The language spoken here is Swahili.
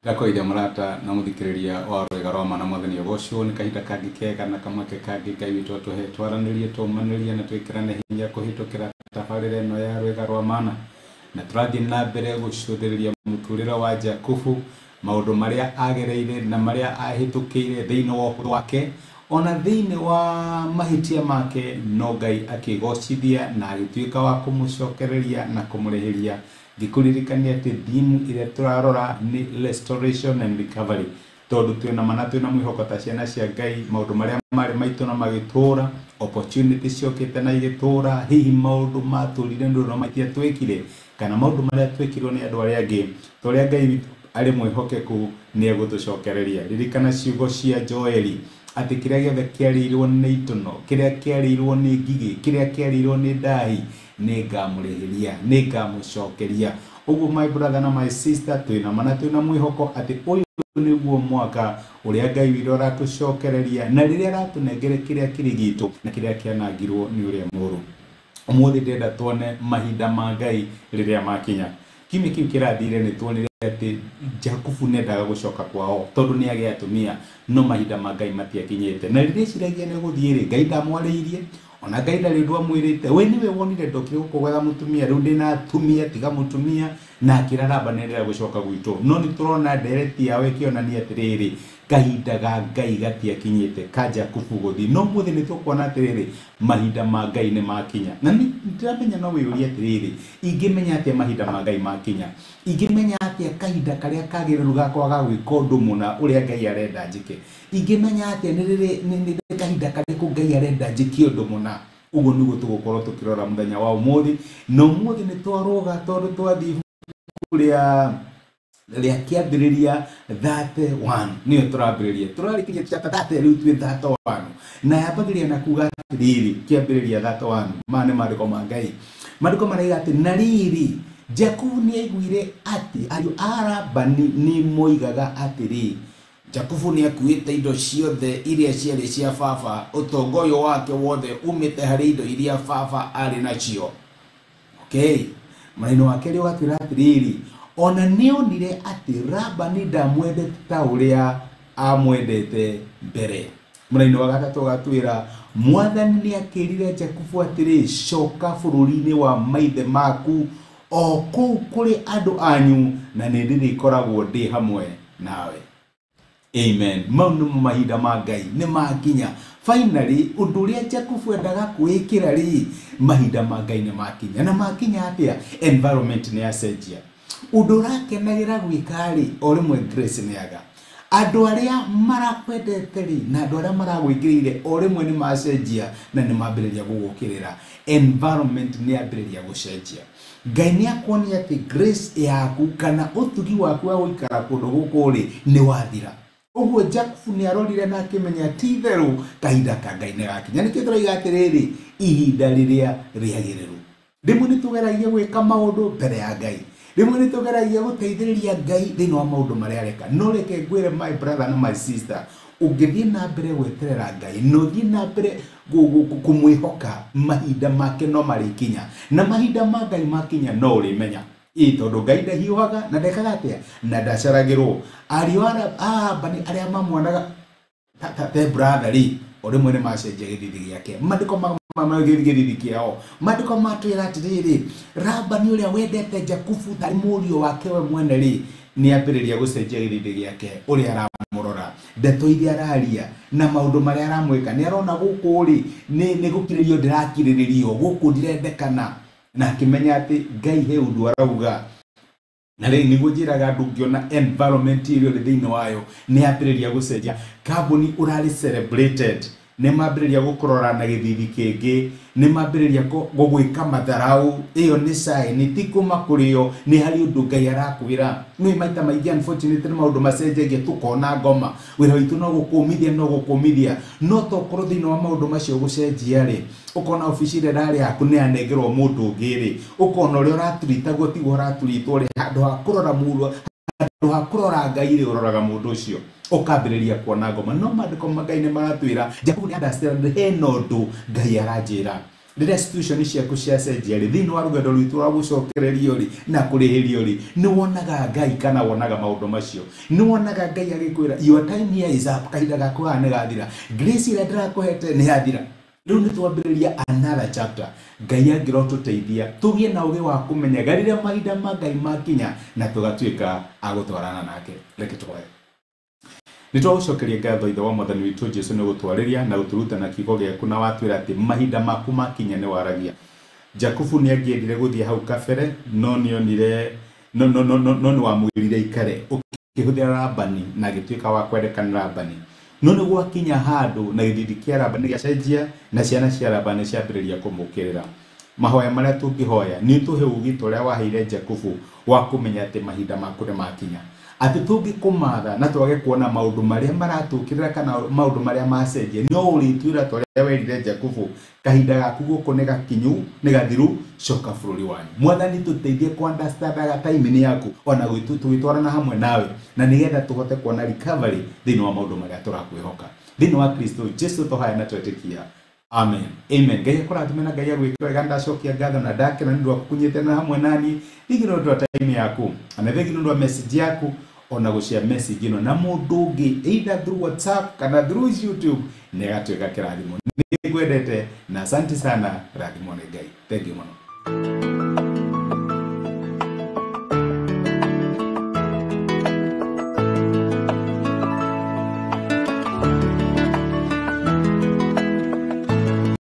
Ndako ide murata na muthikiriria wa Rwega rwa Mana Mwathani Ogosho ni kahinda kangi kega na kamake kangi Ngai witũ tũhe twaranirie tũmanĩrie na twĩkĩrane hinya kũhĩtũkĩra tabarĩra ĩno ya Rwega rwa Mana na tũrathiĩ na mbere gũcũthĩrĩria mũtũrĩre wa Jakubu, maũndũ marĩa agereire na marĩa ahĩtũkĩire thĩinĩ wa ũhoro wake ona thĩinĩ wa mahĩtia make, no Ngai akĩgocithia na agĩtuĩka wa kũmũcokereria na kũmũreheria. Ngĩkũririkania atĩ thimu ĩrĩa tũrarora nĩ restoration and recovery, tondũ twĩna mana twĩna mwĩhoko ta ciana cia Ngai, maũndũ marĩa marĩ maitũ na magĩtũra, opportunity ciokĩte na igĩtũra, hihi maũndũ matũrire ndũrĩ na maitia twekire kana maũndũ marĩa twekirwo nĩ andũ arĩa angĩ, tũrĩa Ngai arĩ mwĩhokeku nĩ egũtũcokereria. Ririkana ciugo cia Joeli atĩ kĩrĩa gĩothe kĩarĩirwo nĩ itono, kĩrĩa kĩarĩirwo nĩ ngigĩ, kĩrĩa kĩarĩirwo nĩ ndahi, nĩngamũreheria, nĩngamũcokeria. Ũguo my brother na my sister, twĩna mana twĩna mwĩhoko atĩ ũyũ nĩguo mwaka ũrĩa Ngai witũ aratũcokereria na rĩrĩa aratũnengere kĩrĩa kĩrĩ gitũ na kĩrĩa kĩanangirwo nĩ ũrĩa mũũru. Ũmũthĩ ndĩrenda tuone mahinda ma Ngai rĩrĩa makinya. Kiumia kĩu kĩrathire nĩ tuonire atĩ Jakubu nendaga gũcoka kwao tondũ nĩ agĩa atumia, no mahinda ma Ngai matiakinyĩte. Na rĩrĩa ciragia nĩ gũthiĩ rĩ, Ngai ndamwarĩirie, ona Ngai ndarĩ ndũ amwĩrĩte we niwe wonire ndokire gũkũgwetha mũtumia, rĩu ndĩna atumia, tiga mũtumia, na akĩra Raba nĩenderea gũcoka gwitũ. No nĩ tũrona ndereti yao ĩkĩonania atĩrĩrĩ, kahinda ga Ngai gatiakinyĩte ka Jakubu gũthiĩ. No mũthĩ nĩ tũkuona atĩrĩrĩ, mahinda ma Ngai nĩ makinya. Na nĩndĩramenya no wĩyũrie atĩrĩrĩ, ingĩmenya atĩa mahinda ma Ngai makinya? Ingĩmenya atĩa kahinda karĩa kagĩrĩru gakwa ga gwĩka ũndũ mũna ũrĩa Ngai arenda njĩke? Ingĩmenya atĩa nĩ kahinda karĩkũ Ngai arenda njĩke ũndũ mũna? Ũguo nĩguo tũgũkorwo tũkĩrora mũthenya wa ũmũthĩ. Na ũmũthĩ nĩ twarũga tondũ twathiĩ rĩa kĩambĩrĩria 31 nĩyo tũrambĩrĩria. Tũrarĩkirie chapter 30 rĩu twĩ 31 na yambagĩrĩria na kuga atĩrĩrĩ, kĩambĩrĩria 31 ma nĩ maandĩko ma Ngai. Maandĩko maraiga atĩ na rĩrĩ Jakubu nĩ aiguire atĩ ariũ a Labani nĩ moigaga atĩrĩ, Jakubu nĩ akuĩte indo ciothe iria ciarĩ cia baba, ũtonga ũyũ wake wothe umĩte harĩ indo iria baba arĩ nacio. Okay, mũraini wake rĩu atwĩra atĩrĩrĩ, ona nĩonire atĩ Labani ndamwendete ta ũrĩa amwendete mbere. Mũraini wa gatatũ agatwĩra, Mwathani nĩ akĩrire Jakubu atĩrĩ, coka bũrũri-inĩ wa maithe maku, o kũu kũrĩ andũ anyu, na nĩ ndĩrĩkoragwo ndĩ hamwe nawe. Amen. Mau nĩmo mahinda ma Ngai nĩ makinya. Finally, ũndũ ũrĩa Jakubu endaga kwĩkĩra rĩ, mahinda ma Ngai nĩ makinya. Na makinya atĩa? Environment nĩ yacenjia. Ũndũ ũrakenagĩra gwĩka rĩ, o rĩmwe grace nĩ yaga. Andũ arĩa marakwendete rĩ na andũ arĩa maragwĩkĩrĩire o rĩmwe nĩ macenjia na nĩ mambĩrĩria gũgũkĩrĩra. Environment nĩ yambĩrĩria gũcenjia. Ngai nĩ akuonia atĩ grace yaku kana ũtugi waku wa gũikara kũndũ gũkũ rĩ nĩ wathira. Ũguo Jakubu nĩ arorire na akĩmenya ti-itherũ kahinda ka Ngai nĩ gakinya. Nĩkĩo tũroiga atĩrĩrĩ, ihinda rĩrĩa rĩagĩrĩru. Rĩmwe nĩ tũgeragia gwĩka maũndũ mbere ya Ngai. Rĩmwe nĩ tũgeragia gũteithĩrĩria Ngai thĩinĩ wa maũndũ marĩa areka. No reke ngwĩre my brother na my sister, ũngĩthiĩ na mbere gweterera Ngai, no thiĩ na mbere kũmwĩhoka, mahinda make no marĩkinya. Na mahinda ma Ngai makinya no ũrĩmenya. Tondũ Ngai ndahiũhaga na ndekaga atĩa na ndacaragĩrwo. Ariũ a Labani arĩa mamwonaga ta brother rĩ, o rĩmwe nĩ macenjia gĩthithi gĩake. Maandĩko gĩthithi kĩao, maandĩko matwĩra atĩrĩrĩ, Labani ũrĩa wendete Jakubu tarĩ mũriũ wake we mwene rĩ, nĩ ambĩrĩria gũcenjia gĩthithi gĩake ũrĩa aramũrora, ndeto iria araria na maũndũ marĩa aramwĩka. Nĩ arona gũkũ rĩ nĩ gũkirĩrio ndĩrakirĩrĩrio, gũkũ ndirendekana, na akĩmenya atĩ Ngai he ũndũ arauga. Na rĩu nĩguo njĩraga andũ ngĩona environment ĩrĩa ĩrĩ thĩinĩ wayo nĩ yambĩrĩria gũcenjia. Kambuni ũrarĩ celebrated nĩ mambĩrĩria gũkũrora na gĩthithi kĩngĩ, nĩ mambĩrĩria gũgwĩka matharaũ. Ĩyo nĩ sign, ti kuma kũrĩ o, nĩ harĩ ũndũ Ngai arakwĩra. Nĩ maita maingĩ unfortunately nĩ maũndũ macenjagia, tũkona ngoma wĩra witũ no gũkũmithia, no tokorwo thĩinĩ wa maũndũ macio gũcenjia rĩ, ũkona ofici ĩrĩa yarĩ yaku nĩ yanengerwo mũndũ ũngĩ rĩ, ũkona ũrĩa ũraturitagwo tiguo ũraturitwo rĩ, handũ ha kũrora mũndũ, handũ ha kũrora Ngai rĩ ũroraga mũndũ ũcio, ũkambĩrĩria kuona ngoma. No maandĩko ma Ngai nĩ maratwĩra Jakubu nĩ understand hena ũndũ Ngai aranjĩra. restitution ciaku ciacenjia ri thini wa rugendo rwitu rwa gucokererio ri na kurihirio ri ni wonaga Ngai kana wonaga maundu macio ni wonaga Ngai agikwira your time here is up kahinda gaku ni gathira grace ira ndirakuhete ni yathira riu ni twambiriria another chapter Ngai angiro tuteithia tugie na ugi wa kumenya garire mahinda ma Ngai makinya na tugatuika agutwarana nake reke twae nitwagucokeria ngatho ithe wa mwathani witu Jesu ni gutwariria na guturuta na kiugo giaku na watwira ati mahinda maku makinya ni waragia Jakubu ni angiendire guthie hau kabere no nionire no ni wamwirire ikare ukihuthira Labani na gituika wa kwendekanira Labani no ni gwakinya handu na githidi kia Labani giacenjia na ciana cia Labani ciambiriria kumukirira mahoya maria tungihoya ni tuhe ugito ria waheire Jakubu wa kumenya ati mahinda maku ni makinya ati tungikumatha na twage kuona maundu maria maratukirira kana maundu maria macenjia no uritwira twaria werire Jakubu kahinda gaku guku ni gakinyu ni gathiru coka bururi wanyu mwathani tuteithie ku understand time ni yaku ona gwitu twitwarana hamwe nawe na nigetha tuhote kuona recovery thini wa maundu maria turakwihoka thini wa Kristo Jesu tohaya na twetikia amen amen Ngai akurathime Ngai agwikira ganda cokia ngatho na ndake na ndu akunyite na hamwe nani thigino ndo time yaku ana thigino ndo message yaku ona gushare message ino na mundu ungi either through WhatsApp kana through YouTube ne gatweka kirathimo nigwendete na asante sana rathimo ni Ngai thank you muno